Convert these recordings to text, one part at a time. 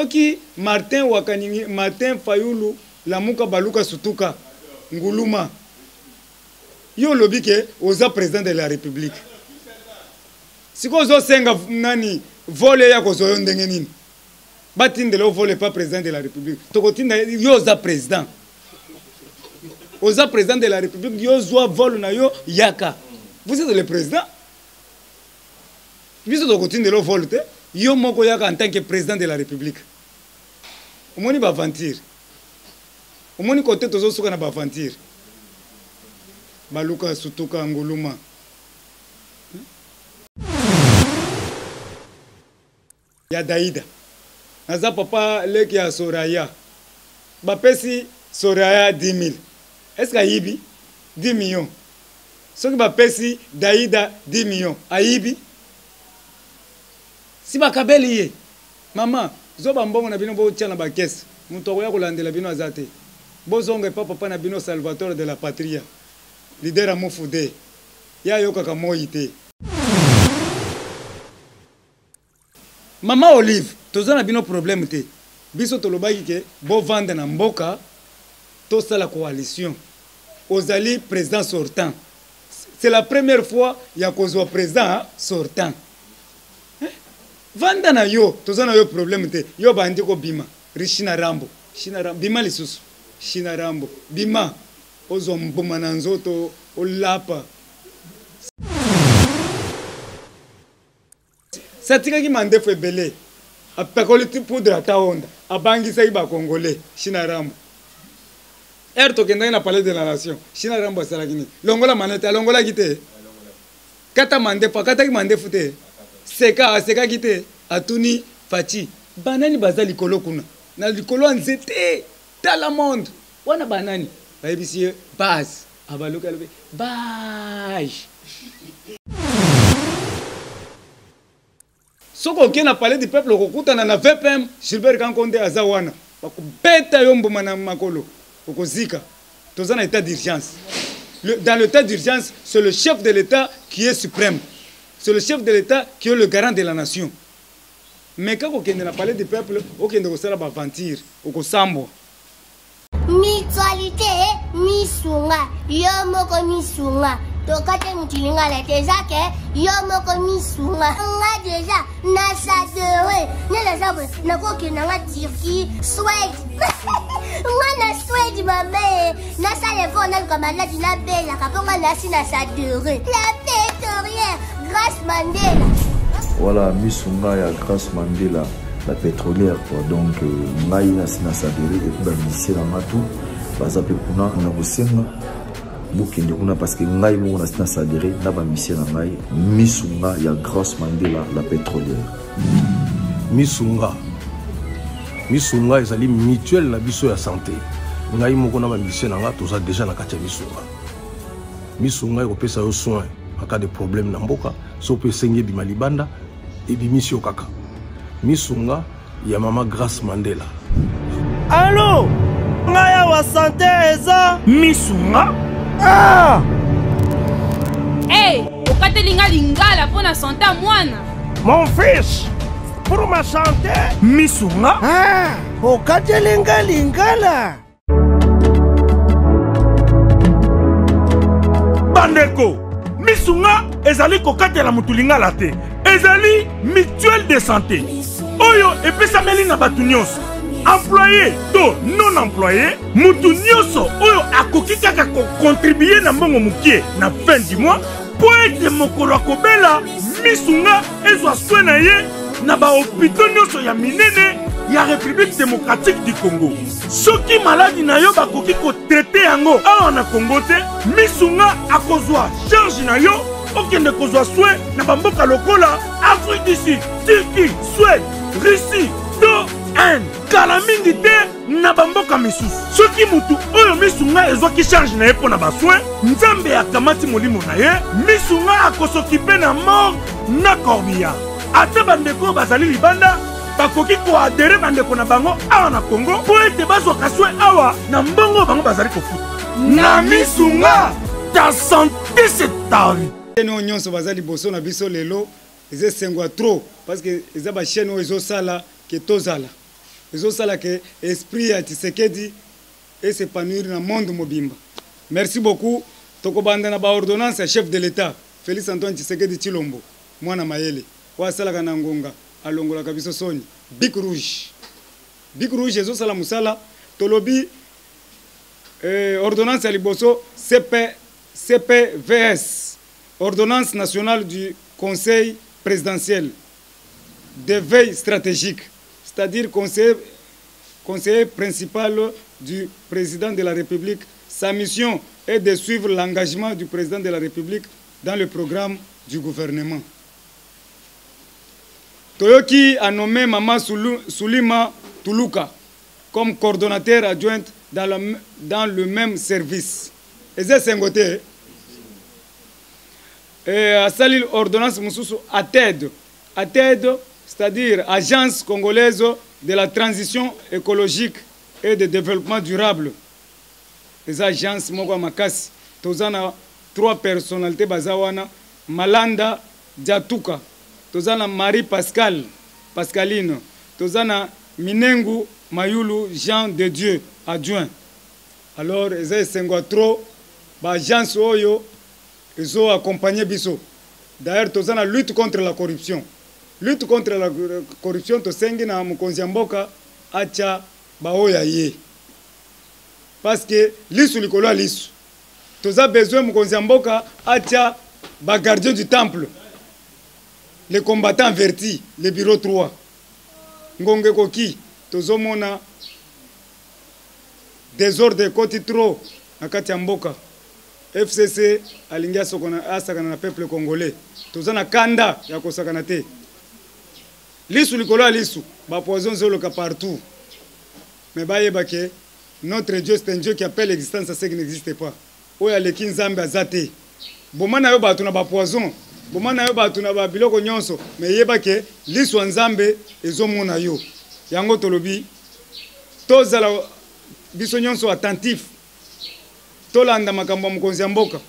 Soki Martin Wakaningi, Martin Fayulu, Lamuka Baluka Sutuka, Nguluma. Yo lobby ke oza président de la République. Si ko zo senga nani voler ya ko zo ndenge nini. Batindelo vole pas président de la République. Tokotinda yo oza président. Oza président de la République, yo zo vol na yo yaka. Vous êtes le président. Vous tokotindelo volte. Yo moko yaka en tant que président de la République. Omoni ba aventure. Omoni côté tozo suka na ba aventure. Baluka Sutuka Nguluma. Ya Daïda. Naza papa leki ya Soraya. Bapesi Soraya 10 000. Est-ce qu'il y a 10 millions? Ce qui bapesi Daïda 10 millions. Aïbi. Si bakabeli ye. Maman, zoba mbongo na bino bo tia na ba caisse. Mutoko ya kolandela bino azate. Bozonga papa na bino Salvatore de la Patria. Leader à Moufoude. Ya yoka kamoite. Maman Olive, toza na bino problème te. Biso tolobaki ke bo vendre na mboka to la coalition. Ozali président sortant. C'est la première fois ya kozwa président sortant. Vanda na yo, toza na yo problème te. Yo bandi ko bima, Richina Rambo. Bima lisusu. Shina Rambo. Bima. Ozo mbuma na nzoto olapa. Satika ki mandefu ebele. Apakoliti poudre ata onda. Abangisa iba congolais. Shina Rambo. Tokenda na palais de la nation. Shina Rambo asala kini. Longola manete, longola kite. Kata mandefu, kata ki mandefu te. Seka kite. Atuni Fachi. Banani baza likolo kuna. Na likolo nzete. Dans le monde. Wana banani. Baibisiye base. Abaluka lobe. Bage. Soko ke na parler du peuple kokuta na VPM Gilbert Kankonde azawana. Bakubeta yombo mana makolo. Okozika. Toza na état d'urgence. Dans l'état d'urgence, c'est le chef de l'État qui est suprême. C'est le chef de l'État qui est le garant de la nation. Mais quand on a parlé du peuple, on a ba aventure, okosambo. Mutualité misunga yomoko misunga tokate mutilinga la tezake yomoko misunga nga déjà na sadere ne la sabre na koki na nga Turquie Suède nga na Suède mame na sale fona comme la dina bella kaponga na sina sadere la pétrolière Grâce Mandela. Voilà misunga ya Grâce Mandela. La pétrolière quoi. Donc ngai na sina sadere et puis ba mission na matu bazape kuna na bosenga bukende kuna parce que ngai mo na sina sadere na ba mission na ngai misunga ya Grâce Mandela la pétrolière. Misunga ezali mutuelle na biso ya santé. Ngai mo na ba mission na nga toza déjà na kati ya misunga ekopesa yo soin en cas de problème na mboka so pe sengi bima libanda et bimisio kaka. Misunga ya mama Grâce Mandela. Allô? Ngaya wa santé eza misunga? Ah! Hey, okatelinga lingala pona santé mwana. Mon fils, pour ma santé, misunga? Ah, okatelinga lingala. Bandeko, misunga ezali kokatela mutulingala te. Ezali mutuelle de santé. Oyo epesameli na batu nyonso. Employé to non employé, mutu nyonso oyo akoki kaka ko contribuer na mbongo mukie na fin du mois po ete mokolo akobela misunga ezwa soin na ye na ba hôpitaux nyonso ya minene ya République démocratique du Congo. Soki maladi na yo bakoki ko traiter yango awa na Congo te, misunga akozwa charge na yo okende kozwa soin na bamboka lokola Afrique du Sud, Turquie, Suède, Russie, to Inde. Kala mingi te na bamboka misusu. Soki mutu oyo misunga ezwaki charge na ye pona basoin, nzambe akamati molimo na ye, misunga akosokipe na mort na corbillard. Ate bandeko bazali libanda, bakoki koadere bandeko na bango awa na Congo po ete bazwaka soin awa na mbongo bango bazali kofuta. Na misunga, ta santé c'est ta vie. Nous nyonso bazali boso na biso lelo, eze sengwa trop parce que eza ba chaîne oyo ezosala ke tozala. ezosala ke esprit ya Tshisekedi s'épanouir dans le monde mobimba. Merci beaucoup. Tokobanda na ba ordonnance ya chef de l'État Félix Antoine Tshisekedi Tshilombo mwana mayele wasalaka na ngonga alongola kabiso soni Bic Rouge. Bic Rouge ezosala musala tolobi ordonnance ya liboso CPVS, ordonnance nationale du Conseil présidentiel de veille stratégique, c'est-à-dire conseiller principal du président de la République. Sa mission est de suivre l'engagement du président de la République dans le programme du gouvernement. Toyoki a nommé Maman Soulima Toulouka comme coordonnateur adjointe dans le même service. Et c'est Sengote. Et à Salil ordonnance Moussoussou ATED, c'est-à-dire Agence congolaise de la transition écologique et de développement durable. Les agences Mogwa Makasi, tozana 3 personnalités bazawana, Malanda Diatuka, tozana Marie Pascaline, tozana Minengu Mayulu Jean de Dieu adjoint. Alors, les Sengoatro, l'agence Oyo, ils ont accompagné Bisso. D'ailleurs, tozana lutte contre la corruption. Lutte contre la corruption, tosengi na Mukonziamboka, acha baoya ye. Parce que lisu likolo a lisu. Toza besoin Mukonziamboka, acha ba gardien du temple. Les combattants avertis, le bureau 3. Ngonge koki, tozomona désordre koti trop na kati ya mboka. FCC alingia asakana na peuple congolais. Tozana kanda ya kosakana te. Lisu likolo lisu, ba poison zoloka partout. Mais ba yebake notre Dieu c'est un Dieu qui appelle l'existence à ce qui n'existe pas. Oya leki nzambe azate. Bomana yo batu na ba poison, bomana yo batu na ba biloko nyonso, mais yebake lisu nzambe ezomona yo. Yango tolobi tozala biso nyonso attentif. Tolanda makambo mukonzi mboka.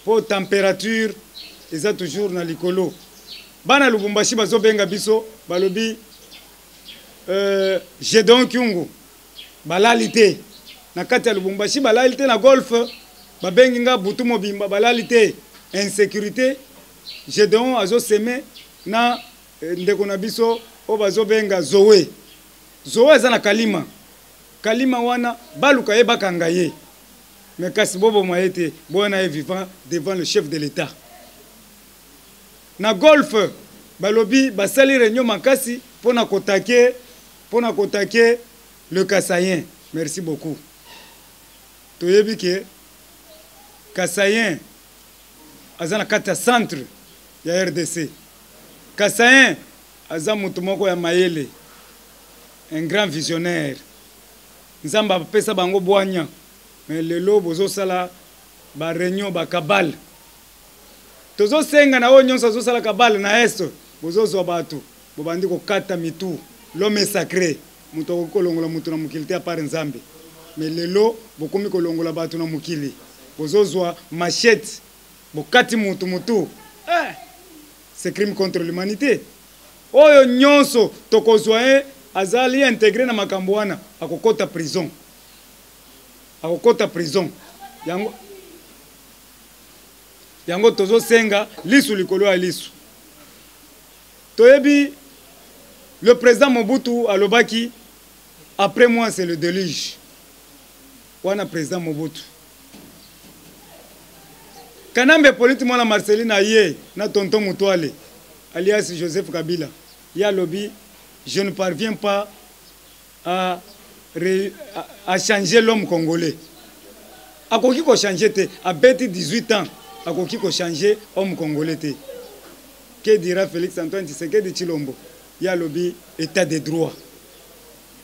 Po température eza toujours na likolo. Bana Lubumbashi bazo benga biso balobi Gédon Kyungu balalité na kati ya Lubumbashi balalité na golf babengi nga butu mobimba balalité insécurité Gédon azo semé na ndeko na biso o bazo benga Zoé eza na Kalima wana baluka ye bakanga ye mais kasi bobo maete bona est vivant devant le chef de l'État. Na golf balobi basali réunion makasi pona kotake le Kassayen. Merci beaucoup. Toyebi ke Kassayen azana kata centre ya RDC. Kassayen aza mutu moko ya mayele, un grand visionnaire. Nzamba pesa bango boanya mais lelo bozo sala ba réunion ba kabal. Tozo senga na onyo sa sala kabal na esto bozo zo batu bobandi ko kata mitu l'homme sacré muto ko longola mutu na mukili te apart nzambe mais lelo bokomi ko longola batu na mukili bozo zo machette bokati mutu c'est crime contre l'humanité. Oyo nyonso tokozwa azali intégré na makambo wana akokota prison. Yango tozo senga lisu likolo ya lisu. Toyebi le président Mobutu alobaki après moi c'est le déluge. Wana président Mobutu. Kanambe politi mwana Marceline aye na tonton Mutuale alias Joseph Kabila. Ya lobi je ne parviens pas à changer l'homme congolais. Akoki ko changer te, à bêti 18 ans, akoki ko changer homme congolais te. Que dira Félix Antoine Tshisekedi Tshilombo? Ya lobi état de droit.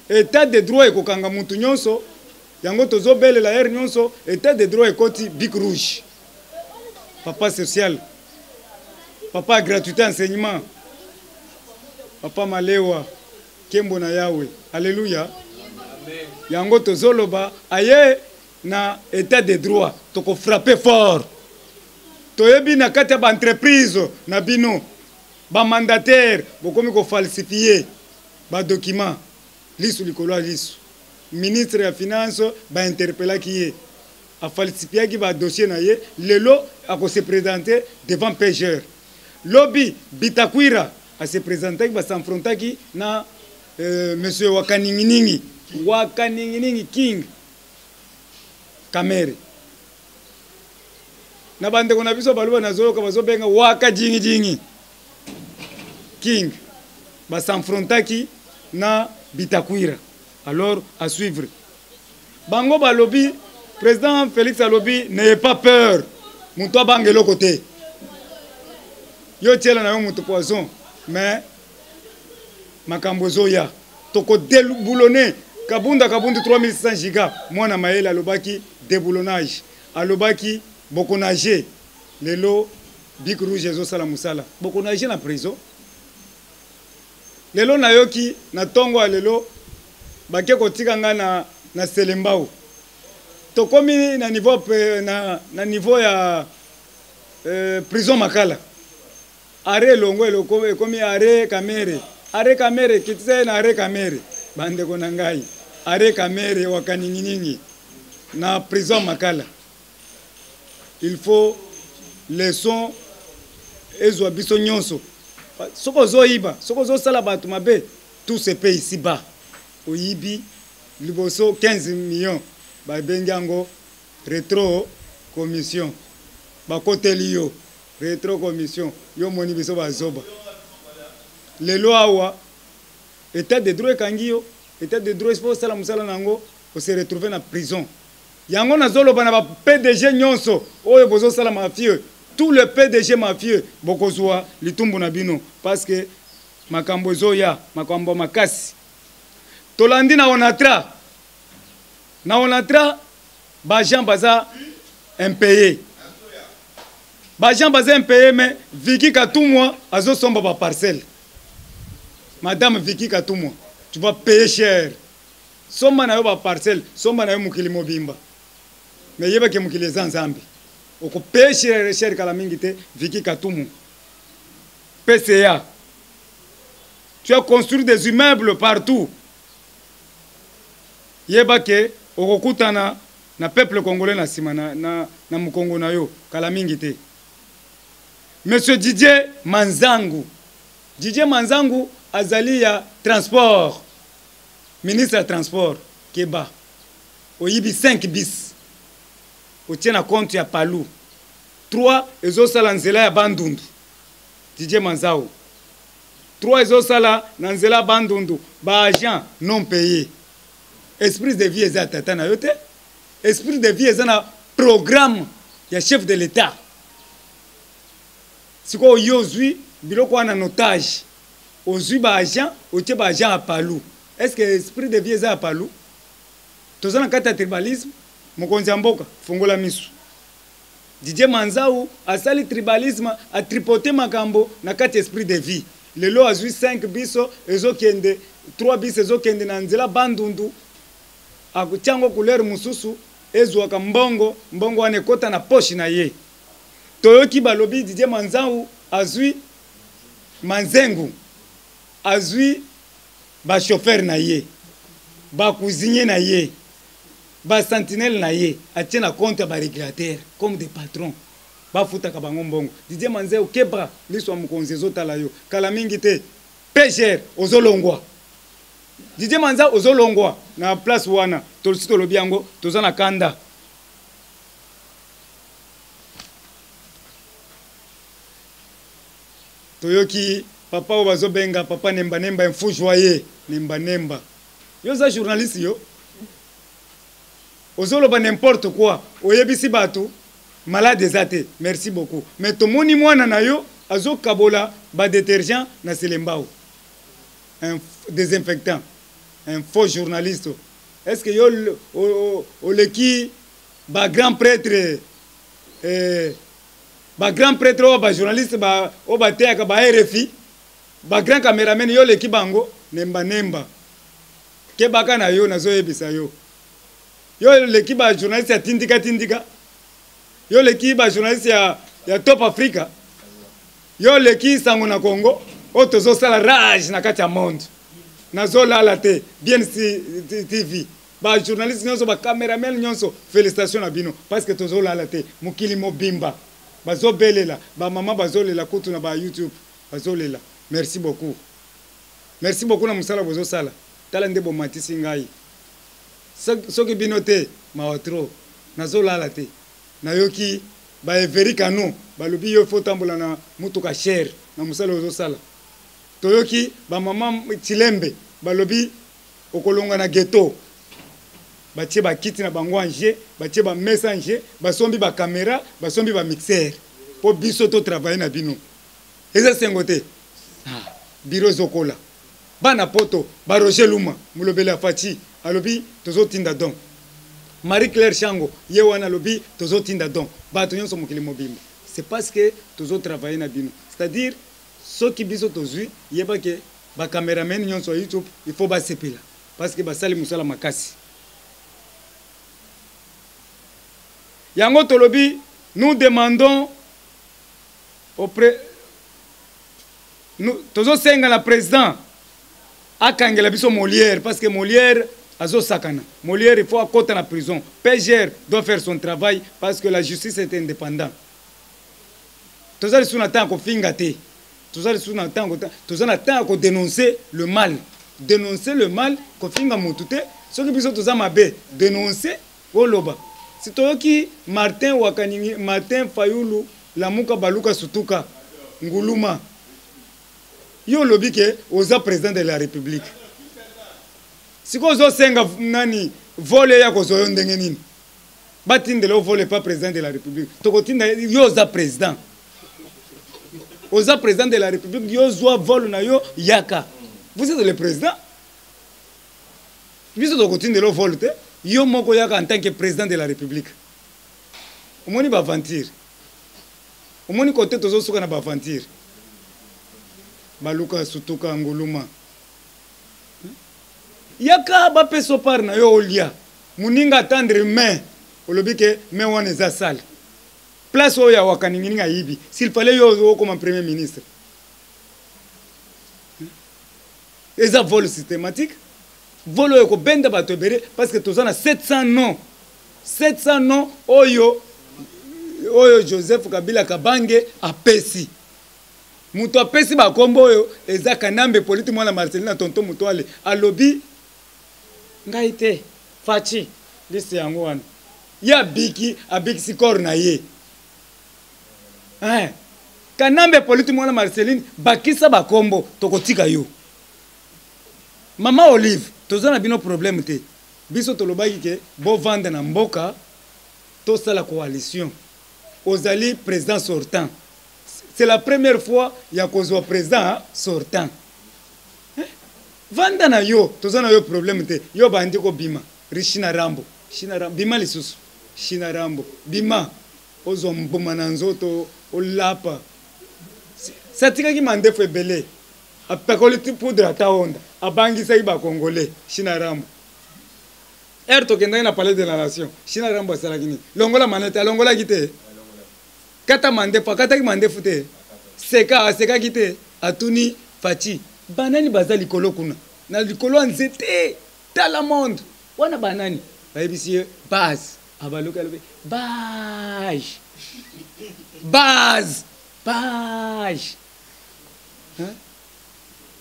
État de droit ekokanga mutu nyonso, yango tozo bele la air nyonso, état de droit ekoti Bic Rouge. Papa social, papa gratuité enseignement, papa malewa, kembo na yawe. Alléluia. Yango tozoloba aye na état de droit toko frapper fort. Toyebi na kati ba entreprise na bino ba mandataire bokomi ko falsifier ba document lisu likolo ya lisu ministre ya finance bainterpelaki ye afalsifiaki badossier na ye lelo akose présenter devant pêcheur lobi Bitakwira ase présentaki basanfrontaki na monsieur Wakaninginingi King Kamere na bandeko na biso baluba nazoyoka bazobenga waka jingi King basanfrontaki na Bitakwira. Alors à suivre bango balobi président Félix alobi n'ayez pas peur muto bangelo côté yo tiela na yo muto poison mais makambo zoya toko déboulonner kabunda 3600 giga mwana maele alobaki déboulonnage alobaki bokonage lelo Bic Rouge ezo sala musala bokonage na prison lelo nayoki na tongo lelo bake kotika nga na Selembao tokomi na niveau ya prison Makala are longo ekomi are Kamere kitse na are Kamere bandeko na ngai are Kamere Wakaninginingi na prison Makala. Il faut les sons ezwa biso nyonso soko zoiba soko zo sala batu mabe tout se paye ici bas oyibi liboso 15 millions ba bengango rétro commission ba koteli yo rétro commission yo moni biso ba zoba lelo awa état de droit kangio état de droit faut sala musala nango o se retrouver na prison yango na zolo bana ba PDG nyonso oyo bozo sala mafieux tout le PDG mafieux bokozwa litumbu na bino parce que makambo zoya makambo makasi tolandi na onatra ba Jean baza impayé mais Vicky Katumwa azo somba ba parcelle madame Vicky Katumwa tu vas payer cher somba na yo ba parcelle somba na yo mukili mobimba mais yeba ke mukili zanzambi oko payer cher kala mingi te Vicky Katumwa PCA tu as construit des immeubles partout yeba ke okokutana na peuple congolais na sima na mukongo na yo kala mingi te. Monsieur Didier Manzangu azali ya transport ministre ya transport keba oyibi 5 bis otiena compte ya palu 3 ezosala nzela ya bandundu Didier Manzangu 3 ezosala na nzela ya bandundu ba agent non payé. Esprit de vie eza tata na yo te esprit de vie eza na programme ya chef de l'état siko yozwi biloko wana notage ozwi ba agent otie ba agent a palu est-ce que esprit de vie eza a palu tozana kata tribalisme mokonzi mboka fungola misu Didier Manzangu asali tribalisme a tripoter makambo na kati esprit de vie lelo azwi 5 biso ezokende 3 biso ezokende na nzela bandundu akuchango couleur mususu ezwaka mbongo wane kota na poche na ye toyoki balobi Didier Manzangu azwi manzengu azwi ba chauffeur na ye ba cuisinier na ye ba sentinelle na ye atie na compte ba régulateur comme des patrons ba futaka bango mbongo Didier Manzangu kebra liswa mukonzi ezotala yo kala mingi te pêcheur ozolongwa Didier Manzangu ozolongwa na place wana tolsito lobiango tozana kanda toyoki papa obazo benga papa nemba un fou joyeux nemba yo za journaliste yo ozoloba n'importe quoi oyebisi batu malade ezate merci beaucoup mais tomoni mwana na yo azo kabola ba détergent na Selembao un désinfectant un faux journaliste. Est-ce que yo oleki ba grand prêtre ba journaliste ba teaka ba RFI ba grand cameraman yo leki bango nemba ke baka na yo nazo yebisa yo leki ba journaliste ya tindika yo leki ba journaliste ya Top Africa yo leki sango na Congo otozo sala rage na kati ya monde nazolala te bien TV ba journaliste nyonso ba cameraman nyonso félicitations na bino parce que tozolala te mokili mobimba bazobelela ba mama bazolela kutu na ba YouTube bazolela merci beaucoup na musala bozosala tala nde bomatisi ngai soki bino te mawatro nazolala te nayoki ba everika no balobi yo faut tambola na mutuka cher na musala bozosala toyoki ba mama Chilembe balobi okolonga na ghetto batie ba kiti na bango anje batie ba message basombi ba caméra basombi ba mixeur po biso to travailler na bino eza sengote biro zokola bana poto ba Roger Luma mulobela Fati alobi tozotinda don Marie Claire Chango ye wana alobi tozotinda don bato nyonso mokili mobimba c'est parce que tozo travailler na bino c'est-à-dire soki biso tozui yeba ke ba cameraman nyonso YouTube il faut ba sepela parce que basali musala makasi yango tolobi nous demandons nous tozo senga la président akangela biso Molière parce que Molière azo sakana Molière il faut akota na prison PGR doit faire son travail parce que la justice est indépendante tozali suna tanko finga te tozali suna tanko tozana tanko dénoncer le mal ko finga mutute soki biso tozama be dénoncer oloba si toyoki Martin Wakaningi Martin Fayulu Lamuka Baluka Sutuka Nguluma yo lobi ke oza président de la République siko ozo senga nani vole ya kozo ndenge nini batindela o vole pas président de la République tokotinda yo oza président de la République yo zwa vole na yo yaka vous êtes le président biso tokotindela o vole te yo moko yaka en tant que président de la République omoni ba aventure omoni côté tozo suka na ba aventure Baluka Sutuka Nguluma yaka ba peso par na yo olia muninga attendre main olobi ke main wana za sale place oya Wakaningi nga yibi s'il fallait yo comme premier ministre eza vol systématique volo ko benda bato bere parce que tozana 700 noms oyo Joseph Kabila Kabange apesi muto apesi ba kombo oyo eza kanambe politique mwana Marcelina tonton Mutwale alobi ngai te Fachi liste yango wana ya biki abiki kor na ye kanambe politique mwana Marceline bakisa ba kombo tokotika yo Mama Olive tozana bino problème te biso tolobaki ke bo vendre na mboka to sala coalition ozali président sortant c'est la première fois ya kozwa président sortant vanda na yo tozana yo problème te yo bandi ko bima Shina Rambo bima lisusu Shina Rambo bima ozo mbuma na nzoto olapa satika ki mandefu ebele apekoli poudre ata onda abangisa iba congolais Shina Rambo tokenda na palais de la nation Shina Rambo asalaki nini longola manete longola kite kata mandefu kata ki mandefu te seka kite atuni Fachi banani baza likolo kuna na likolo nzete tala monde wana banani bayebisi base abaluka lobe base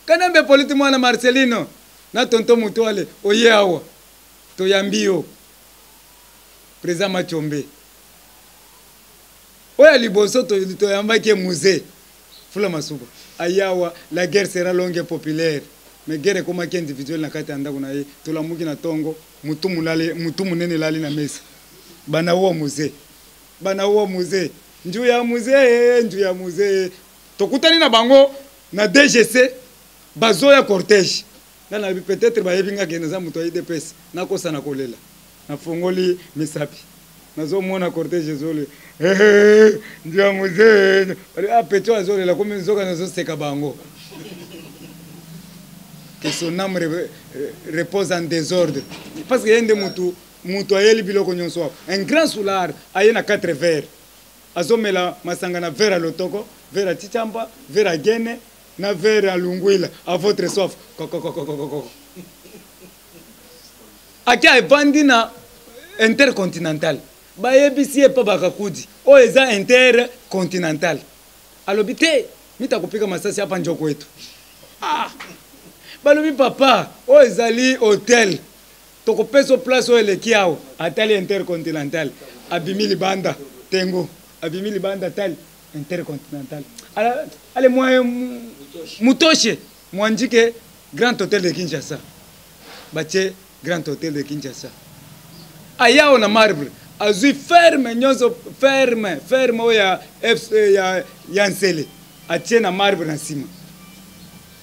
kanambe politi mwana Marcelino na tonton Mutwale oye awa toyambio président Machombe oya liboso toyambaki musée Fula Masuba ayawa la guerre sera longue et populaire mais guerre comme qui individuel na kati anda kuna ye tolamuki na tongo mutu munene lali na mesa bana wo musée nju ya musée tokutani na bango na DGC bazoya cortège na peut-être bayebinga kena za mutu IDPS na kosa na kolela na fongoli misapi nazo mona cortège zole nju ya musée apeto azolela comme nzoka nazo seka bango que son âme repose en désordre parce que yende mutu ayeli biloko nyonso un grand soulard ayena 4 verres azomela masanga na verre à lotoko verre à tichamba verre à gene na verre alungwila à votre soif akia evandi na intercontinental bayebisi epa bakakudi oyo eza intercontinental alobi te mitakopika masasi apa njoko wetu balobi papa oyo ezali hotel tokopesa place oyo eleki awo atali intercontinental abimi libanda tengo abimi libanda tali intercontinental ale mwa mutoshe mwanjike Grand Hôtel de Kinshasa bache Grand Hôtel de Kinshasa ayao na marbre azui ferme nyonso ferme oya ya nsele atie na marbre na sima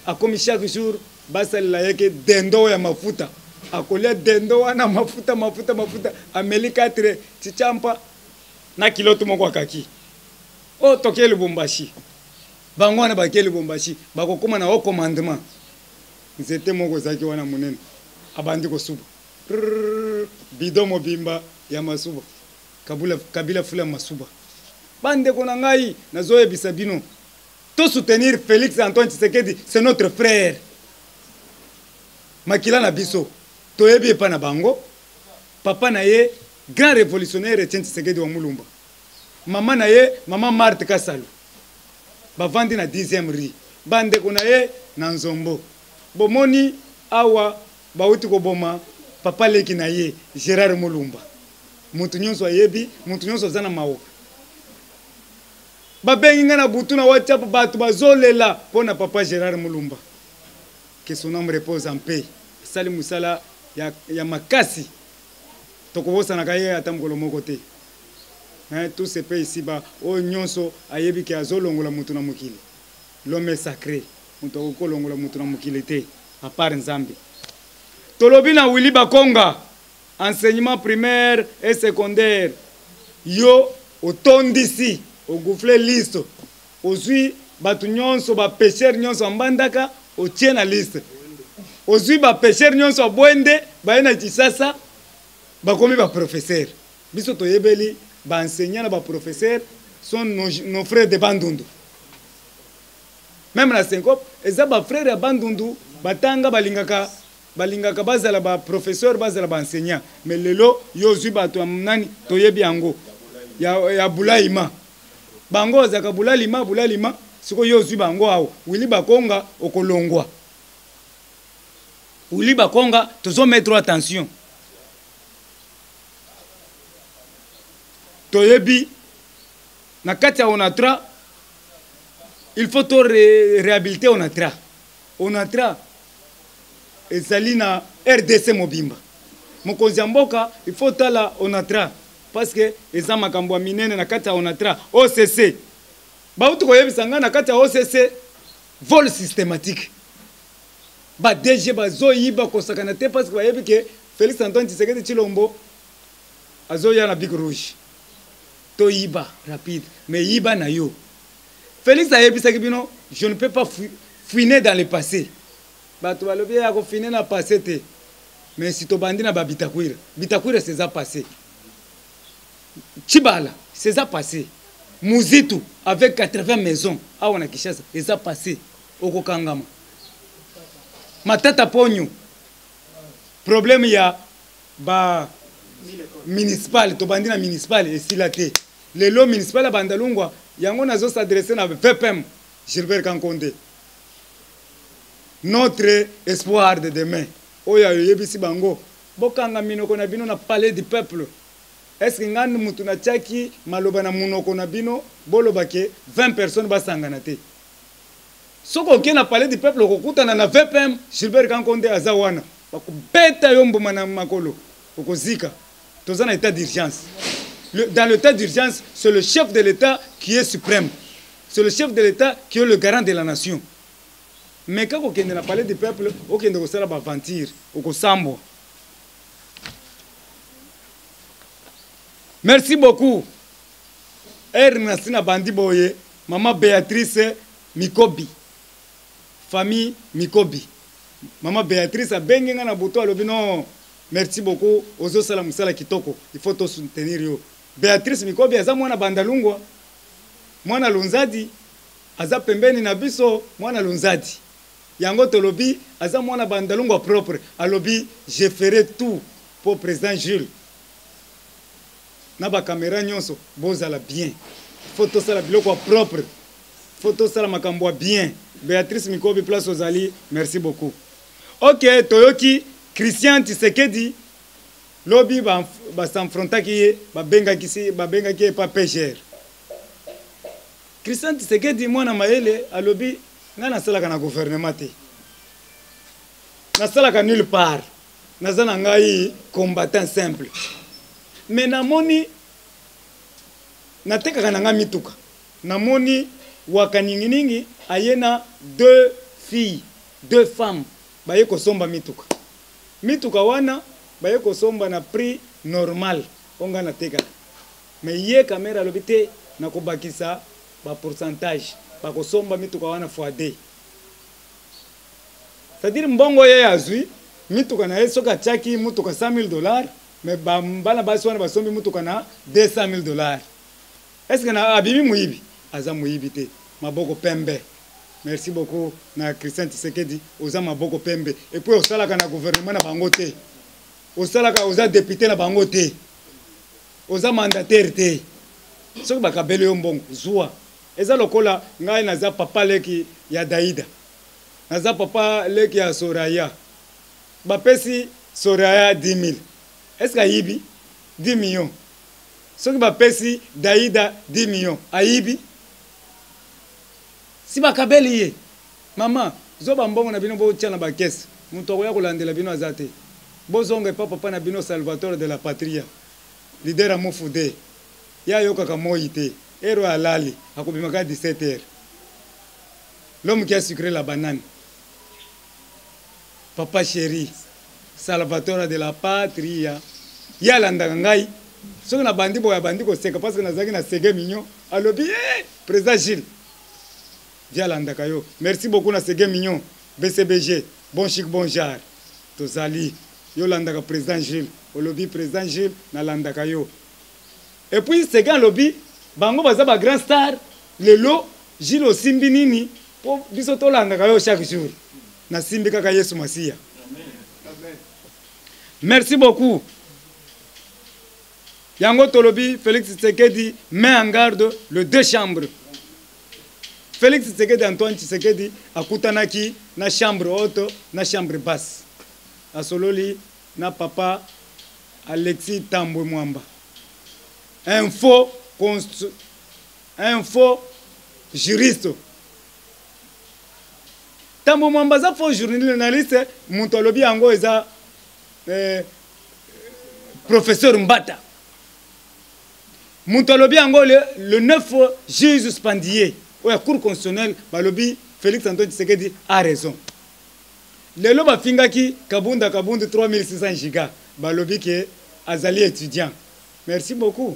akomi chaque jour basalela yeke dendo ya mafuta akolia dendo wana mafuta ameli 4 chichampa na kiloto moko akaki o toke Lubumbashi bango wana bake Lubumbashi bakokoma na o commandement nzete moko zaki wana munene abandi kosuba bido mobimba ya masuba kabila fula masuba bande kona ngai nazoyebisa bino to soutenir Félix Antoine Tshisekedi, c'est notre frère makila na biso toyebi epa na bango papa na ye grand révolutionnaire Etienne Tshisekedi wa Mulumba mama na ye mama Marthe Kasalu bavandi na 10e rue bande kona ye na Nzombo bomoni awa bauti koboma papa leki na ye Gérard Mulumba mutu nyonso ayebi mutu nyonso zana mawo babengi nga na butu na WhatsApp batu bazolela pona papa Gérard Mulumba que son âme repose en paix sali musala ya makasi tokobosa na kaye atamkolo moko te tout ce pays ici ba o nyonso ayebi ke azolongola mutu na mukili l'homme est sacré mutu okolongola mutu na mukili te à part Nzambe tolobi na Willy Bakonga enseignement primaire et secondaire yo otondisi ogufle liste ozui batu nyonso ba pêcheur nyonso mbandaka otie na liste ozui ba pêcheur nyonso bwende baena Kisasa bakomi ba professeur biso toyebeli ba enseignant na ba professeur sont nos frères de Bandundu même la syncope eza ba frères ya Bandundu batanga balingaka bazala ba professeur bazala ba enseignant mais lelo yo zui bato nani toyebi yango ya Bulaima bango zaka bulalima siko yo zui bango awo Willy Bakonga okolongwa Willy Bakonga tozo mettre attention toyebi na kati ya Onatra il faut to réhabiliter Onatra ezali na RDC mobimba mokonzi ya mboka il faut tala Onatra parce que eza makambo minene na kati ya Onatra OCC bautu koyebisa nga na kati ya OCC vol systématique ba DG bazoyiba kosakana te parce que bayebi ke Félix Antoine Tshisekedi Tshilombo azoya na Big Rouge to yiba rapide mais yiba na yo Félix ayebisaki bino je ne peux pas fouiner dans le passé bato balobi ya ko fouiner na passé te mais si to bandi na ba Bitakwira c'est ça passé Chibala c'est ça passé Muzitu avec 80 maisons awa na Kinshasa c'est ça passé okokangama Matata Ponyo problème ya ba municipal to bandi na municipal esila te lelo municipal bandalungwa yango nazo s'adresser na VPM Gilbert Kankonde notre espoir de demain oya yebisi bango bokanga minoko na bino na palais du peuple est-ce que ngani mutu na chaki maloba na munoko na bino boloba ke 20 personnes basangana te soko ke na palais du peuple kokutana na VPM Gilbert Kankonde azawana bakubeta yombo mana makolo okozika tozana état d'urgence dans l'état d'urgence c'est le chef de l'état qui est suprême c'est le chef de l'état qui est le garant de la nation mais quand okende na palais du peuple okende kosala ba aventure okosambo. Merci beaucoup. Ernastina Bandi Boye, maman Béatrice Mikobi. Famille Mikobi. Maman Béatrice a bengenga na buto alobi non. Merci beaucoup. Ozo sala musala kitoko. Il faut to soutenir yo. Béatrice Mikobi aza mwana bandalungwa. Mwana Lunzadi. aza pembeni na biso mwana Lunzadi yango tolobi aza mwana bandalungwa propre alobi je ferai tout pour président Jules na ba caméra nyonso bozala bien photo sala biloko propre photo sala makambo bien Béatrice Mikobi place ozali merci beaucoup. OK toyoki Christian Tshisekedi lobi ba s'enfrontaki ye ba bengaki pa pêcheur. Christian Tshisekedi mwana mayele alobi nga nasalaka na gouvernement te nasalaka nulle part naza na ngai combattant simple mais namoni natekaka na nga mituka namoni wakaninginingi ayena 2 filles 2 femmes baye kosomba mituka wana baye kosomba na prix normal onga nateka mais ye kamera alobi te nakobakisa ba pourcentage ba kosomba mituka wana fois 2 c'est-à-dire mbongo ye azui mituka na ye soka chaki mutuka $100,000 mais bana basi wana basombi mutuka na $200,000 est-ce que na abimi muibi aza muibi te maboko pembe. Merci beaucoup na Christian Tshisekedi oza maboko pembe et puis osalaka na gouvernement na bango te osalaka oza député na bango te oza mandataire te soki bakabeli yo mbongo zwa eza lokola ngai naza papa leki ya Daïda naza papa leki ya Soraya bapesi Soraya 10,000 est-ce que ayibi 10 millions soki bapesi Daïda 10 millions ayibi si bakabeli ye mama zo bambongo na bino botia na bakese mutu akoya kolandela bino aza te bozonga epa papa na bino Salvatore de la Patria leader a mofude ya yokaka moi te ero alali akobimaka 17h l'homme qui a sucré la banane papa chéri Salvatore de la Patria ya landaka ngai soki na bandi boya bandi koseka parce que nazaki na sege mignon alobi président Gilles via landakayo. Merci beaucoup na Sege Mignon, BCBG, bon chic, bon jar. Tozali, yo landaka président Gilles, au lobby président Gilles na landakayo. Et puis Sege lobby, bango baza ba grand star, le lot Gilles osimbi nini po biso to landakayo chaque jour. Na simbi kaka Yesu Masia. Amen. Merci beaucoup. Yango Tolobi, Félix Tshisekedi met en garde le 2 chambres. Félix Tshisekedi Antoine Tshisekedi akutanaki na chambre haute na chambre basse. Asololi na papa Alexis Tambwe Mwamba. Un faux juriste. Tambwe Mwamba za faux journaliste Muntolobi yango eza professeur Mbata. Muntolobi yango le 9 juge suspendié. La Cour constitutionnelle, balobi Félix Antoine Tshisekedi a raison. Le loba fingaki kabunda 3600 gigas. Balobi ke azali étudiant. Merci beaucoup.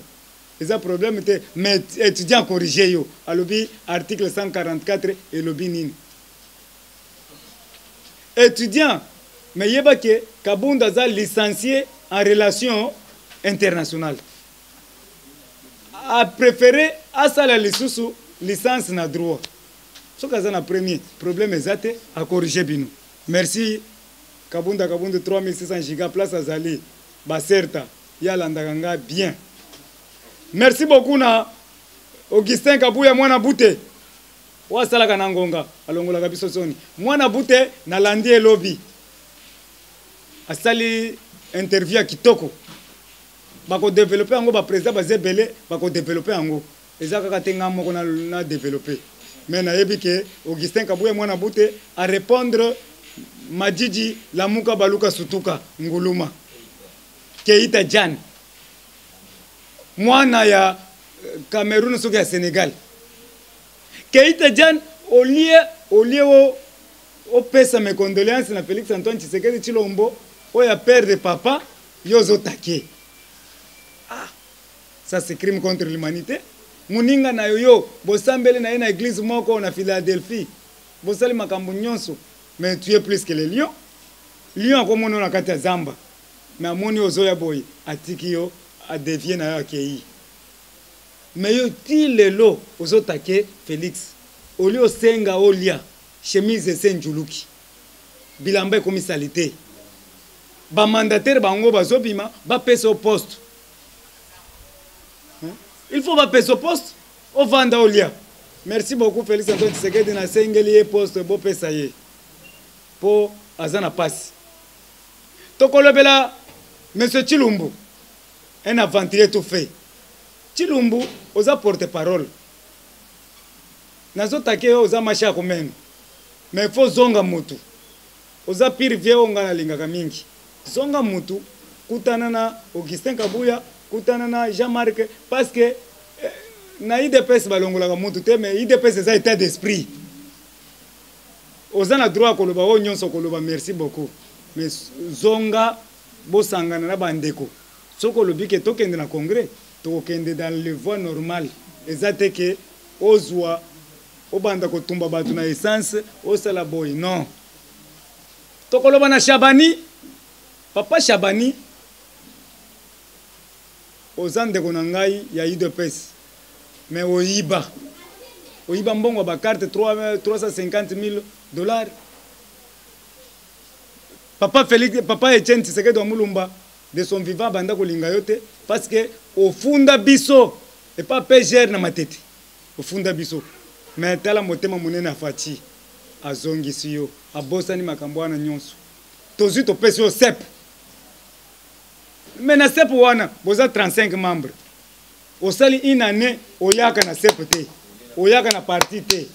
Les problèmes étaient mais étudiant corrigé yo. Balobi article 144 et lobi nini. Étudiant mais yeba ke kabunda za licencié en relations internationales. A préféré à ça la lisusu licence na droit. Ce que c'est le premier problème exact à corriger bino. Merci kabunda 3600 gigas place azali baserta ya landakanga bien. Merci beaucoup na Augustin Kabuya mwana bute. Wa salaka na ngonga alongola kabiso soni. Mwana bute na landie lobby. Asali interview kitoko. Bako développer ango ba président ba zebele bako développer ango. Ezaka tenga moko na développer. Mais na yebi ke Augustin Kabuya mwana bute à répondre Majiji Lamuka Baluka Sutuka Nguluma. Keita Jan. Mwana ya Cameroun soki ya Sénégal. Keita Jan au lieu au pesa mes condoléances na Félix Antoine Tshisekedi Tshilombo o ya père de papa yozo take. Ah, ça c'est crime contre l'humanité. Muninga na yoyo bosambele na ina église moko na Philadelphie. Bosali makambo nyonso mais tu es plus que les lions. Lion comme on na kati ya Zamba. Mais amoni ozoya boy atiki yo a dévier na yo akei. Mais yo ti lelo ozotake Félix. olio senga olia chemise senjuluki bilamba ekomi salite bamandataire bango bazobima bapesa au poste. Il faut bapesa au poste ovanda olia. Merci beaucoup Félix Antoine Tshisekedi na sengeli ye poste bopesa ye po azana pasi. Tokolobela Monsieur Chilumbu, un aventurier tout fait. Chilumbu oza porte-parole. Nazo take oza masha komeno. Mais il faut zonga mutu. Oza pire vie onga na lingaka mingi. Zonga mutu kutana na Augustin Kabuya, kutana na Jean-Marc parce que na IDPS balongolaka mutu te mais IDPS eza état d'esprit. Oza na droit koloba o nyonso koloba merci beaucoup. Mais zonga bosangana na bandeko. Soko lobi ke tokende na congrès, tokende dans le voie normale. Ezate ke ozwa obanda kotumba batu na essence osala boy non. Tokoloba na Shabani, papa Shabani ozande konangai ya IDPS. Mais oyiba mbongo ba carte 350 000 $. Papa Félix, papa Etienne Tshisekedi wa Mulumba de son vivant banda kolinga yote parce que au funda biso et pas PGR na matete au funda biso mais tala motema munene afati azongisi yo abosani makambo wana nyonso tozu to pesi yo sep mais na sep wana boza 35 membres osali une année oyaka na sep te oyaka na parti te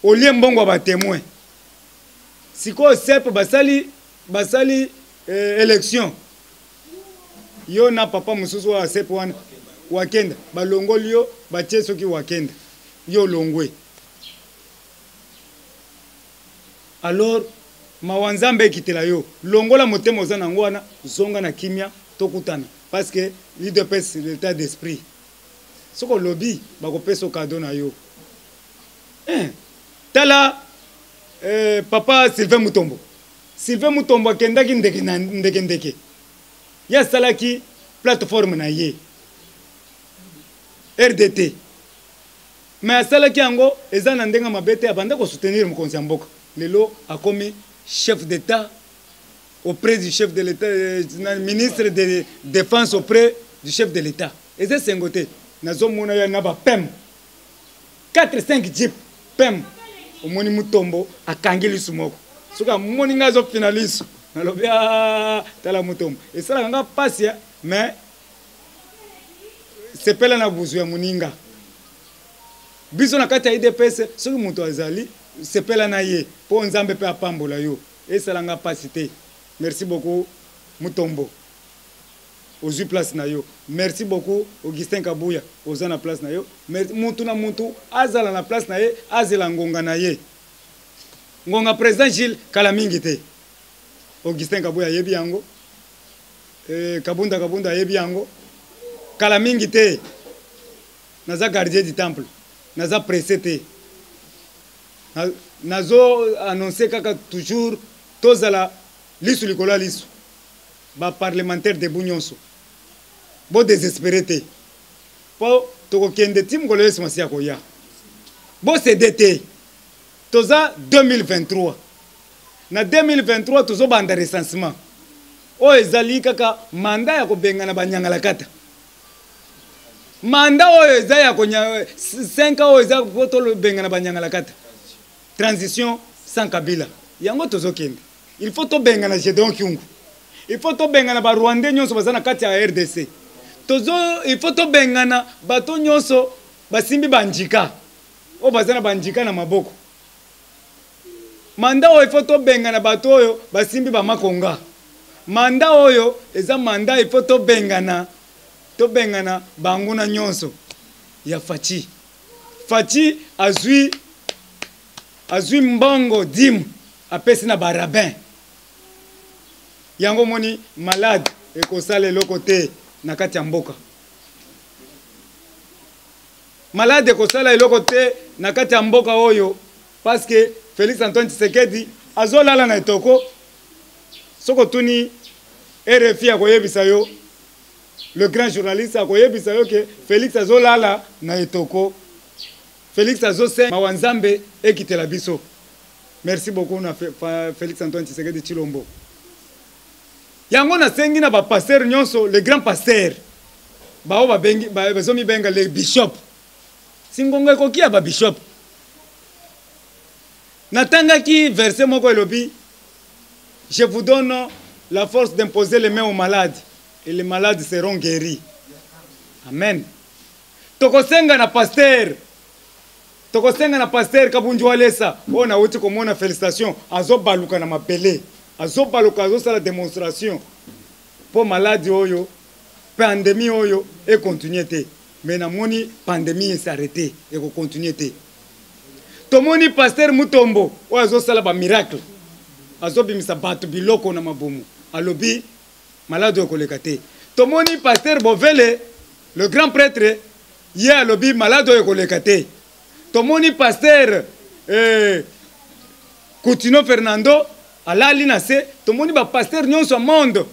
olie mbongo ba témoin siko sep basali élection yo na papa mususu wa sep wana wakenda balongoli yo batie soki wakenda yo longwe alors mawanzambe ekitela yo longola motema oza nango wana zonga na kimia tokutana parce que l'IDPS l'état d'esprit soko lobby bakopesa cadeau na yo tala papa Sylvain Mutombo akendaki ndeke ya salaki plateforme na ye RDT mais asalaki yango eza na ndenga mabete abanda ko soutenir mokonzi ya mboka lelo akomi chef d'état auprès du chef de l'état ministre de défense auprès du chef de l'état eza sengote nazomona ya na ba pem 4-5 jeep pem omoni Mutombo akangeli sumoko soka moni ngazo finaliso nalobi tala Mutombo esala nga pasia mais sepela na buzu ya muninga biso na kati ya IDPS soki muto azali sepela na ye po nzambe pe apambola yo esala nga pasi te. Merci beaucoup Mutombo ozwi place na yo. Merci beaucoup Augustin Kabuya oza na place na yo. Mutu na mutu azala na place na ye azela ngonga na ye. Ngonga président Gilles Kalamingi te. Augustin Kabuya yebi yango. Kabunda yebi yango. Kalamingi te. Naza gardien du temple. Naza pressé te. Nazo annoncé kaka toujours tozala lisu likola lisu. Ba parlementaire de Bunyonso. Bo désespéré te. Po toko kende tim kolo yesu masia koya. Bo CDT. Toza 2023. Na 2023 tozo banda recensement. O ezali kaka manda ya kobenga na banyangala kata. Manda o eza ya konya 5 ans o eza koto benga na banyangala kata. Transition sans Kabila. Yango tozo kende. Il faut to benga na Gédéon Kyungu. Il faut to benga na ba Rwandais nyonso bazana kati ya RDC. Tozo il faut to benga na bato nyonso basimbi banjika. O bazana banjika na maboko. Manda o il faut to benga na bato oyo basimbi ba makonga. Manda oyo eza manda il faut to benga na banguna nyonso ya Fachi. Fachi azwi mbongo dim apesi na barabin. Yango moni malade ekosala eloko te na kati ya mboka. Malade ekosala eloko te na kati ya mboka oyo parce que Félix Antoine Tshisekedi azolala na etoko. Soko tuni RFI akoyebisa yo le grand journaliste akoyebisa yo ke Félix azolala na etoko. Félix Azose Mawanzambe ekitela biso. Merci beaucoup na Félix Antoine Tshisekedi Tshilombo. Yango na sengi na ba pasteur nyonso, le grand pasteur. Bao ba bengi ba zomi benga le bishop. Singonga ko kia ba bishop. Natanga ki verset moko elobi. Je vous donne la force d'imposer les mains aux malades et les malades seront guéris. Amen. Tokosenga na pasteur. Tokosenga na pasteur Kabunju Walesa. On a uti komona félicitations. Azo baluka na mapele. Azo baluka azo sala démonstration. Pour malade oyo, pandémie oyo et continuité. Mais na moni pandémie s'est arrêtée et ko continuité. Tomoni pasteur Mutombo, o azo sala ba miracle. Azo bimisa batu biloko na mabomu. Alobi malade oyo kolekate. Tomoni pasteur Bovele, le grand prêtre, hier alobi malade oyo kolekate. Tomoni pasteur Coutinho Fernando alali na se. Tomoni ba pasteur nyonso monde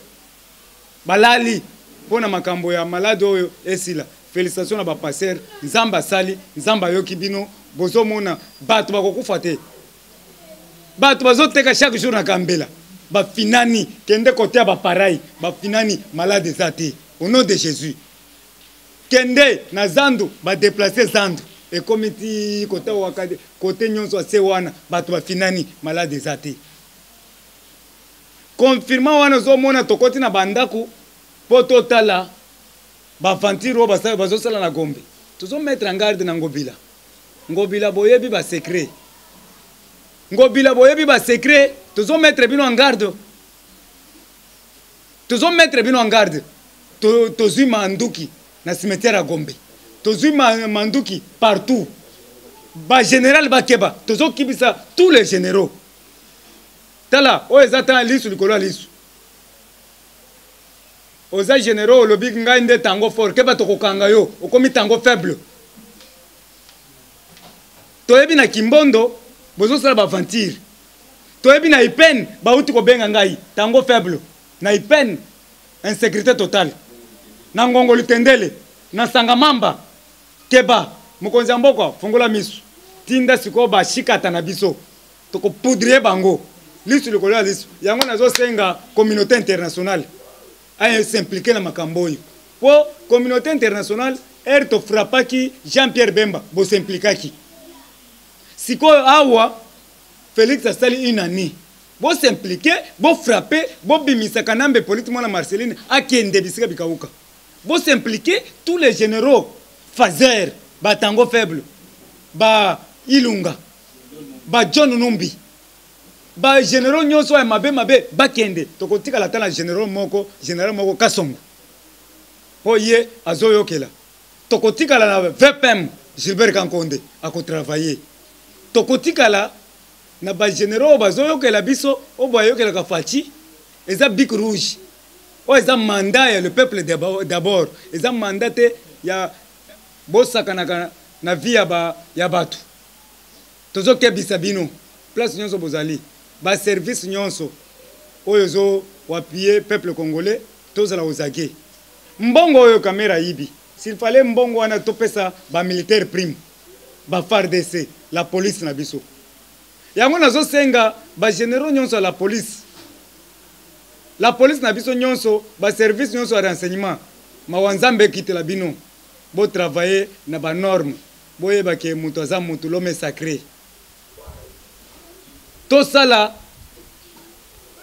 balali pona makambo ya malade oyo esila. Félicitations na ba pasteur Nzamba sali, Nzamba yoki bino bozo mona batu bakokufa te. Batu bazoteka chaque jour na kambela. Ba finani kende côté ba pareil, ba finani malade zati. Au nom de Jésus. Kende na zandu ba déplacer zandu. Et comité côté wakade côté nyonso asewana batu ba finani malade zati. Confirmant wana zo mona tokoti na bandaku poto tala ba vantiro bazo sala na Gombe. Tuzo mettre en garde na Ngobila. Ngobila boyebi ba secret. Ngobila boyebi ba secret, tuzo mettre bino en garde. Tuzo mettre bino en garde. Tozui manduki na cimetière à Gombe. Tozui manduki partout. Ba général Bakeba, tozo kibisa tous les généraux. Tala, o ezata lisu likolo lisu. Oza généraux lobi ngande tango fort, keba tokokanga yo, okomi tango faible. Toyebi na Kimbondo, bozo sala ba aventure. Toyebi na Ipen, ba uti ko benga ngai, tango faible. Na Ipen, insécurité totale. Na Ngongo Lutendele, na Sangamamba, keba, mokonzi mboko fongola misu. Tinda siko ba shikata na biso. Toko poudrer bango. Lisu likolo lisu. Yango nazo senga communauté internationale. A s'impliquer na makambo yo. Po communauté internationale, to frappaki Jean-Pierre Bemba, bo s'impliquaki. Siko awa Félix asali une année. Bo s'impliquer, bo frapper, bo bimisa kanambe politiquement la Marceline akende bisika bikauka. Bo s'impliquer tous les généraux Fazer, ba Tango Faible, ba Ilunga, ba John Numbi. Ba généraux nyonso ya mabe ba kende. Tokotika la tala général moko Kasongo. Oye azoyokela. Tokotika la VPM Gilbert Kankonde ako travailler. Tokotika la na ba généraux bazoyokela biso oboyokela ka Fachi eza Bic Rouge. O eza mandat ya le peuple d'abord. Eza mandat ya bosaka na vie ya batu. Tozokebisa bino. Place nyonso bozali. Ba service nyonso oyozo wapier peuple congolais tozala ozake. Mbongo oyo kamera ibi. S'il fallait mbongo wana topesa ba militaire prime. Ba FARDC, la police na biso. Yango nazo senga ba généraux nyonso la police. La police na biso nyonso ba service nyonso ya renseignement. Mawanzambe kitela bino. Bo travailler na ba norme. Boyeba ke mutu aza mutu l'homme sacré. Tout ça là,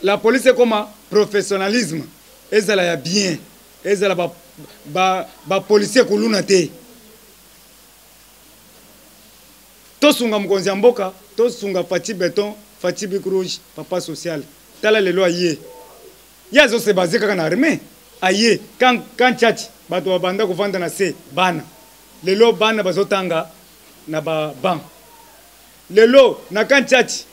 la police est comme un professionnalisme. Et ça là bien. Et ça là ba policier kuluna te. To sunga mkonzi mboka, to sunga Fati Béton, Fati Bic Rouge, papa social. Tala le loi yé. Yazo se basé kaka na armée. Aye, quand tchatch, bato babanda kovanda na se bana. Lelo bana bazotanga na ba ban. Lelo na quand tchatch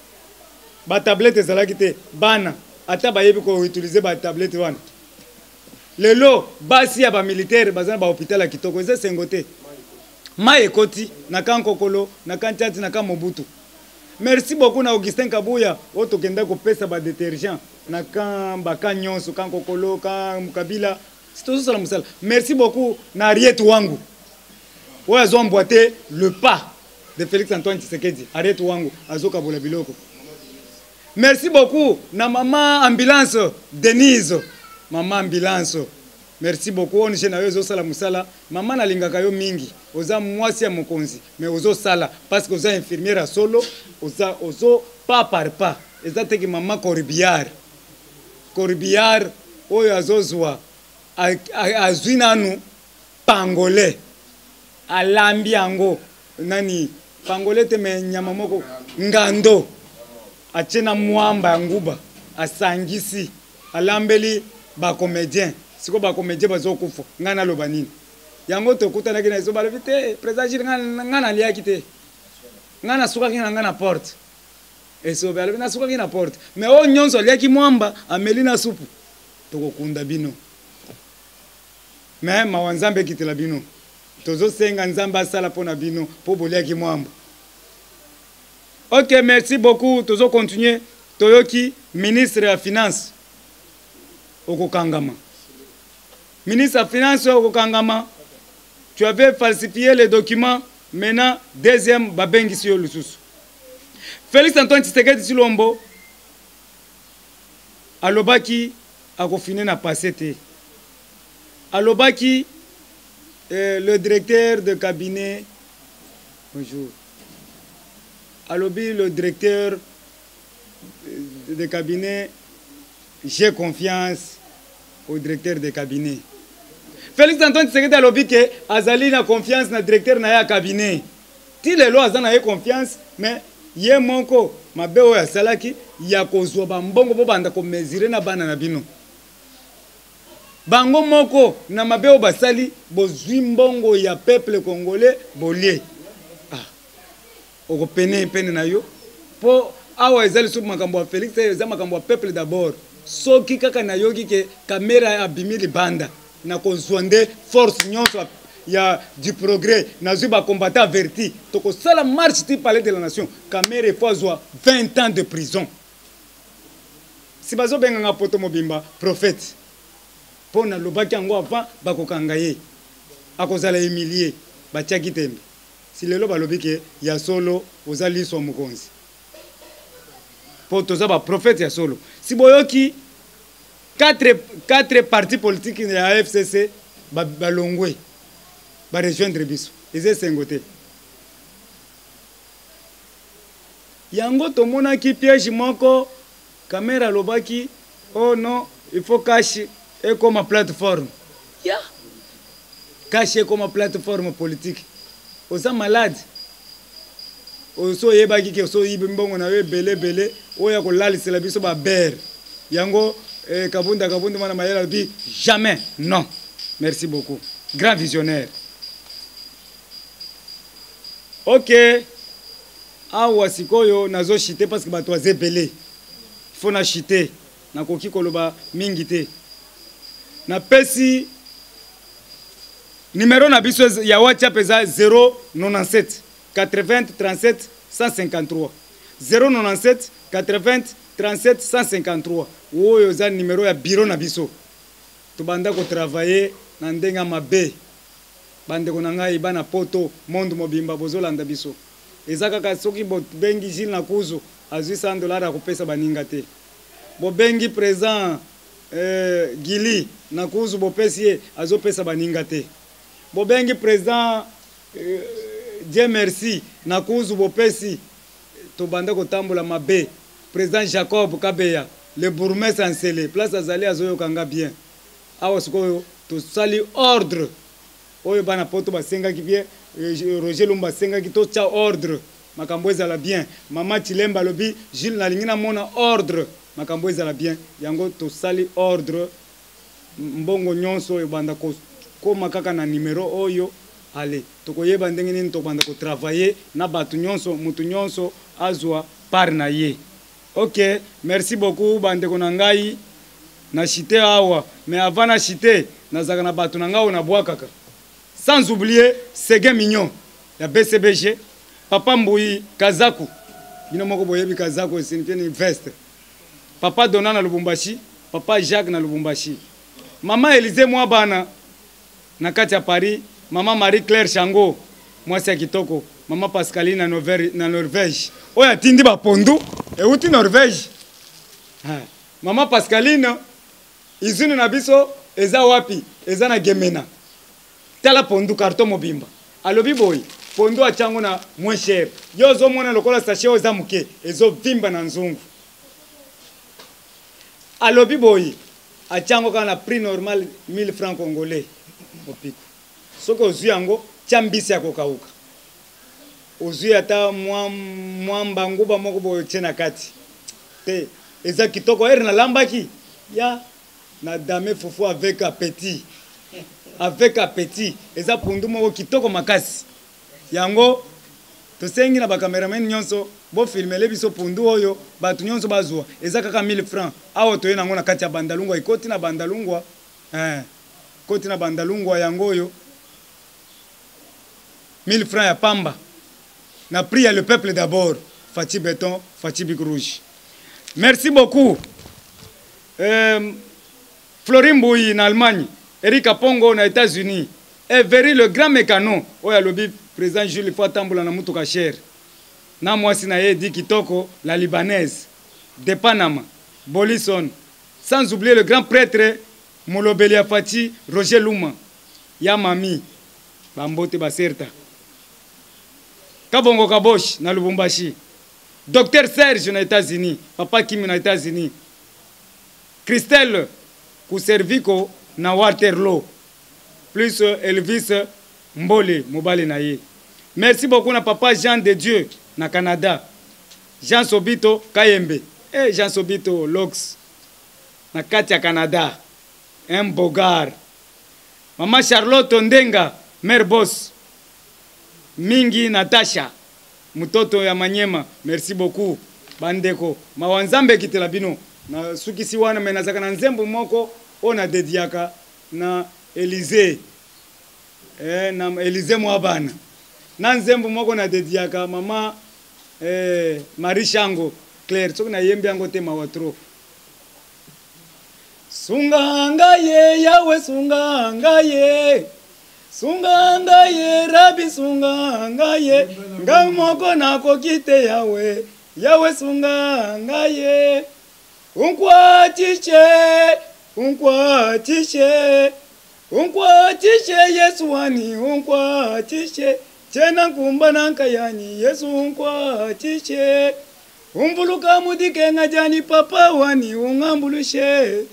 ba tablette ezalaki te bana ata bayebi ko utiliser ba tablette wana. Lelo basi ya ba militaire bazana ba hôpital ya kitoko eza sengote. Maye koti na kankokolo na kanchati na kamobutu. Merci beaucoup na Augustin Kabuya oto kenda ko pesa ba détergent na kan ba kanyonso kankokolo ka mukabila. Sitozo sala musala. Merci beaucoup na Ariete wangu. Oya zo emboîter le pas de Félix Antoine Tshisekedi arrête wangu azoka bola biloko. Merci beaucoup na maman ambulance Denise, maman ambulance. Merci beaucoup on je na yo zo sala musala, maman na lingaka yo mingi, oza mwasi ya mokonzi, mais ozo sala parce que oza infirmière à solo, ozo pas par pas. Ezate ki maman Corbiar. Corbiar oyo azozwa azwinanu pangolais alambi yango nani pangolais te me nyama moko ngando achena mwamba ya nguba asangisi alambeli ba comédien siko ba comédien bazokufa ngana loba nini yango tokutanaki na izo balobi te président ngana liaki te ngana sukaki na ngana porte eso balobi na sukaki na porte mais o nyonso liaki mwamba ameli na supu tokokunda bino mais mawanzambe kitela bino tozo senga nzamba asala pona bino po boliaki mwamba. Ok, merci beaucoup. Tozo continuer. Toyoki, ministre de la Finance. Okokangama. Ministre de la Finance Okokangama. Tu avais falsifié les documents. Maintenant, deuxième babengi sur le sous. Félix Antoine Tshisekedi Tshilombo. Alobaki akofine na passé. Alobaki le directeur de cabinet. Bonjour. Alobi, le directeur de cabinet, j'ai confiance au directeur de cabinet. Félix Antoine Tshisekedi alobi que azali na confiance na directeur na ya cabinet. Ti lelo azana ye confiance, mais ye moko mabe oyo asalaki ya kozwa bambongo po banda ko mesurer na bana na bino. Bango moko na mabe oyo basali bozwi mbongo ya peuple congolais bolie. Oko pene na yo po awa ezali sub makambo ya Félix eza makambo ya peuple d'abord soki kaka na yoki ke kamera abimili banda na kozwande force nyonso ya du progrès na zuba combattant averti toko sala marche ti palais de la nation kamera faut zwa 20 ans de prison si bazo benga nga poto mobimba prophète po na lobaki yango avant bakokanga ye akozala humilié batiaki tembe. Si lelo balobi ke ya solo ozali so mukonzi. Po toza ba prophète ya solo. Si boyoki quatre partis politiques ya FCC balongwe ba rejoindre biso. Eze sengote. Yango tomona ki piège moko caméra lobaki oh non, il faut cacher et comme plateforme. Ya. Cacher comme plateforme politique. Oza malade oso yebaki ke so yibi mbongo na we bele oya ko lalisela biso ba ber yango kabunda mana mayela bi jamais non. Merci beaucoup, grand visionnaire. Ok, awa sikoyo nazo chiter parce que bato azebele faut na chiter na koki koloba mingi te na pesi. Numéro na biso ya WhatsApp eza 097 80 37 153 097 80 37 153 oyo eza numéro ya bureau na biso tobanda ko travailler na ndenga mabe bandeko na ngai bana poto monde mobimba bozolanda biso eza kaka soki bengi Gilles na kuzu azwi $100 akopesa baninga te bobengi présent Gili na kuzu bopesi ye azopesa baninga te bobengi président Dieu merci na kuzu bopesi tobanda kotambola mabe président Jacob Kabeya le bourgmestre Ansele place azali azoyokanga bien awa sikoyo tosali ordre oyo bana poto basengaki bien Roger Lumba basengaki totia ordre makambo ezala bien mama Chilemba lobi Jules nalingi na mona ordre makambo ezala bien yango tosali ordre mbongo nyonso oyo banda koma kaka na numéro oyo ale tokoyeba ndenge nini tobanda ko travailler na batu nyonso mutu nyonso azwa par na ye. Ok, merci beaucoup bandeko na ngai na chité awa mais avant na chité nazaka na batu na ngao na bwakaka sans oublier Sege Mignon ya BCBG papa Mbuyi Kazaku bino moko boyebi Kazaku signifie ni veste papa Dona na Lubumbashi papa Jacques na Lubumbashi mama Elise Mwabana na kati ya Paris mama Marie Claire Chango mwasi ya kitoko Maman Pascaline na Norvège. Oyo atindi ba pondu euti Norvège. Maman Pascaline izuni na biso eza wapi? Eza na Gemena. Tala pondu carton mobimba. Alobi boy, pondu achango na moins cher. Yo zo mona lokola sachet oza muke, ezo vimba na nzungu. Alobi boy, achango kana prix normal 1000 francs congolais. Opiko. Soko ozwi yango chambisi ya kokauka. Ozwi ata mwamba nguba moko boy tena kati. Te eza kitoko na lambaki. Ya na dame fufu avec appétit. Avec appétit. Eza pondu moko kitoko makasi. Yango tosengi na ba cameraman nyonso bo filmele biso pondu oyo batu nyonso bazwa. Eza kaka 1000 francs. Awo toye nango na kati ya bandalungwa ikoti na bandalungwa. Koti na bandalungwa yango oyo 1000 francs ya pamba. Na pris le peuple d'abord. Fati Béton, Fati Bic Rouge. Merci beaucoup. Florin Bouyi en Allemagne, Eric Apongo aux États-Unis, Everi le grand mécano, oya lobby président Jules Fatamboula na mutuka cher. Na mwasi na ye di kitoko la libanaise de Panama, Bolison, sans oublier le grand prêtre Molobelia Fati Roger Luma, ya mami Bambote Baserta. Kabongo Kabosh na Lubumbashi. Docteur Serge aux États-Unis, Papa Kimi aux États-Unis. Christelle Kuserviko na Waterloo. Plus Elvis Mbole Mobale Naye. Merci beaucoup na Papa Jean de Dieu na Canada. Jean Sobito Kayembe. Jean Sobito Lox na Katia Canada. Un Bogar. Maman Charlotte Ndenga, Mère Boss. Mingi Natasha. Mutoto ya Manyema. Merci beaucoup. Bandeko. Mawanzambe kitela bino. Na sukisi wana menazaka na nzembo moko ona dediaka na Élysée. Na Élysée mwabana. Na nzembo moko na dediaka mama Marie Chango Claire soki na yembi yango te mawatro. Sunganga ye yawe sunganga ye. Sunganga ye rabi sunganga ye. Ngamoko nako kite yawe. Yawe sunganga ye. Unkwatishe Yesu wani unkwatishe chena kumbana nkayani Yesu unkwatishe umvuluka mudike ngajani papa wani ungambulushe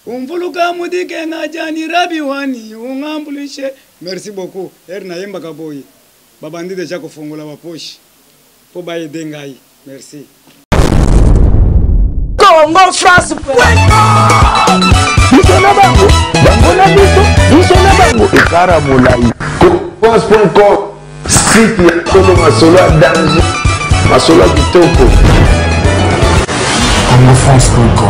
umvuluka mudike ngajani rabi wani ungambulushe. Merci beaucoup. Na yemba kaboyi babandi deja kufungula baposhi po baye dengai. Merci. Congo France Bisona bango bangona biso bisona bango ekara molai France.com site ya Kolo Masolo danger Masolo kitoko Congo France.com